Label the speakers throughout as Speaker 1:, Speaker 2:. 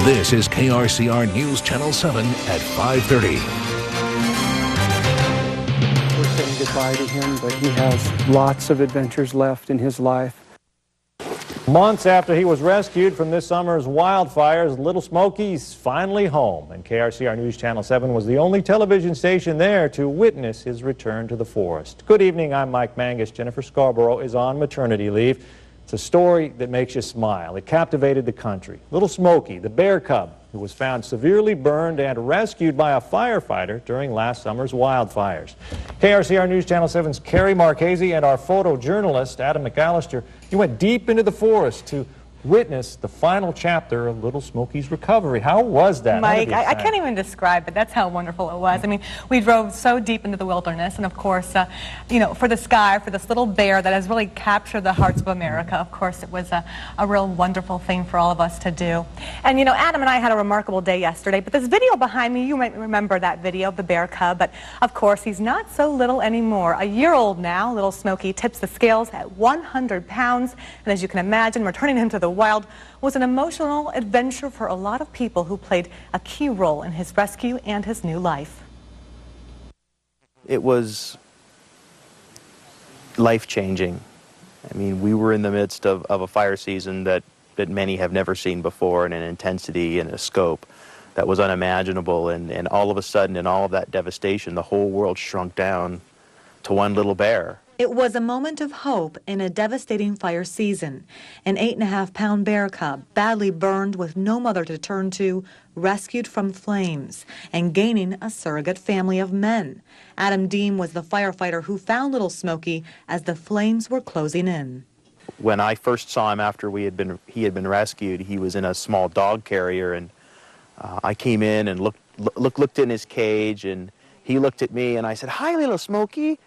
Speaker 1: This is KRCR News Channel 7 at 5:30.
Speaker 2: We're saying goodbye to him, but he has lots of adventures left in his life.
Speaker 3: Months after he was rescued from this summer's wildfires, Li'l Smokey's finally home, and KRCR News Channel 7 was the only television station there to witness his return to the forest. Good evening, I'm Mike Mangus. Jennifer Scarborough is on maternity leave. It's a story that makes you smile. It captivated the country. Li'l Smokey, the bear cub, who was found severely burned and rescued by a firefighter during last summer's wildfires. KRCR News Channel 7's Carrie Marchese and our photojournalist, Adam McAllister, you went deep into the forest to witness the final chapter of Li'l Smokey's recovery. How was that?
Speaker 4: Mike, I can't even describe it. That's how wonderful it was. I mean, we drove so deep into the wilderness, and of course, you know, for the sky, for this little bear that has really captured the hearts of America, of course, it was a real wonderful thing for all of us to do. And, you know, Adam and I had a remarkable day yesterday, but this video behind me, you might remember that video of the bear cub, but of course, he's not so little anymore. A year old now, Li'l Smokey tips the scales at 100 pounds, and as you can imagine, returning him to the wild was an emotional adventure for a lot of people who played a key role in his rescue and his new life.
Speaker 5: It was life-changing. I mean, we were in the midst of a fire season that many have never seen before, in an intensity and a scope that was unimaginable, and all of a sudden, in all of that devastation, the whole world shrunk down to one little bear.
Speaker 6: It was a moment of hope in a devastating fire season. An 8.5-pound bear cub, badly burned with no mother to turn to, rescued from flames and gaining a surrogate family of men. Adam Deem was the firefighter who found Li'l Smokey as the flames were closing in.
Speaker 5: When I first saw him after he had been rescued, he was in a small dog carrier, and I came in and looked in his cage, and he looked at me, and I said, "Hi, Li'l Smokey."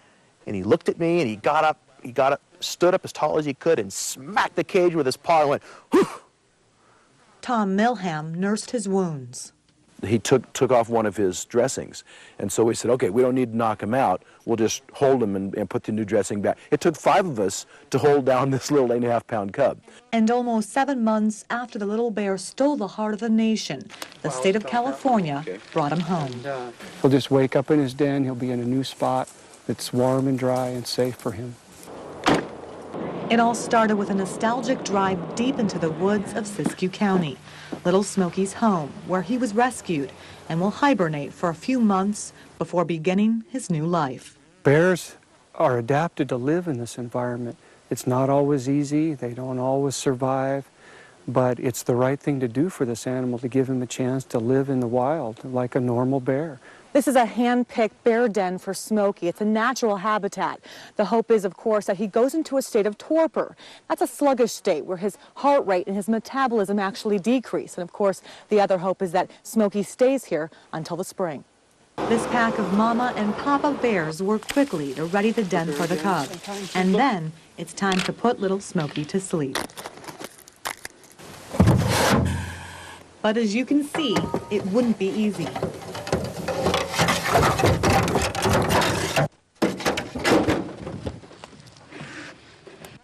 Speaker 5: And he looked at me, and he got up, stood up as tall as he could, and smacked the cage with his paw and went, "Whew!"
Speaker 6: Tom Milham nursed his wounds.
Speaker 7: He took off one of his dressings, and so we said, okay, we don't need to knock him out. We'll just hold him and put the new dressing back. It took 5 of us to hold down this little 8.5-pound cub.
Speaker 6: And almost 7 months after the little bear stole the heart of the nation, the state of California brought him home.
Speaker 2: He'll just wake up in his den. He'll be in a new spot that's warm and dry and safe for him.
Speaker 6: It all started with a nostalgic drive deep into the woods of Siskiyou County, Li'l Smokey's home, where he was rescued and will hibernate for a few months before beginning his new life.
Speaker 2: Bears are adapted to live in this environment. It's not always easy. They don't always survive, but it's the right thing to do for this animal, to give him a chance to live in the wild like a normal bear.
Speaker 4: This is a hand-picked bear den for Smokey. It's a natural habitat. The hope is, of course, that he goes into a state of torpor. That's a sluggish state where his heart rate and his metabolism actually decrease. And, of course, the other hope is that Smokey stays here until the spring.
Speaker 6: This pack of mama and papa bears work quickly to ready the den for the cub. And then it's time to put Li'l Smokey to sleep. But as you can see, it wouldn't be easy.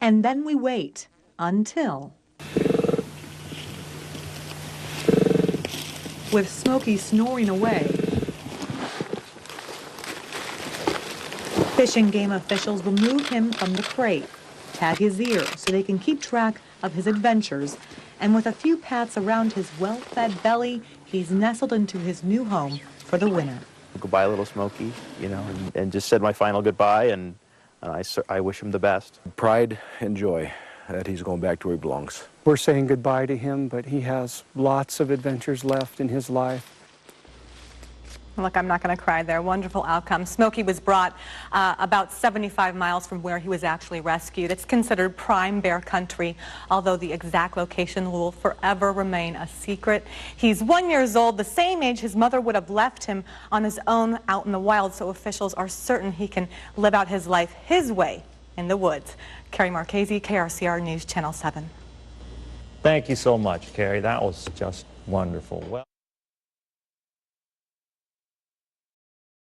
Speaker 6: And then we wait until, with Smokey snoring away, Fish and Game officials remove him from the crate, tag his ear so they can keep track of his adventures, and with a few pats around his well-fed belly, he's nestled into his new home for the winter.
Speaker 5: Goodbye, Li'l Smokey, you know, and just said my final goodbye, and I wish him the best.
Speaker 7: Pride and joy that he's going back to where he belongs.
Speaker 2: We're saying goodbye to him, but he has lots of adventures left in his life.
Speaker 4: Look, I'm not going to cry there. Wonderful outcome. Smokey was brought about 75 miles from where he was actually rescued. It's considered prime bear country, although the exact location will forever remain a secret. He's 1 year old, the same age his mother would have left him on his own out in the wild, so officials are certain he can live out his life his way in the woods. Carrie Marchese, KRCR News Channel 7.
Speaker 3: Thank you so much, Carrie. That was just wonderful. Well.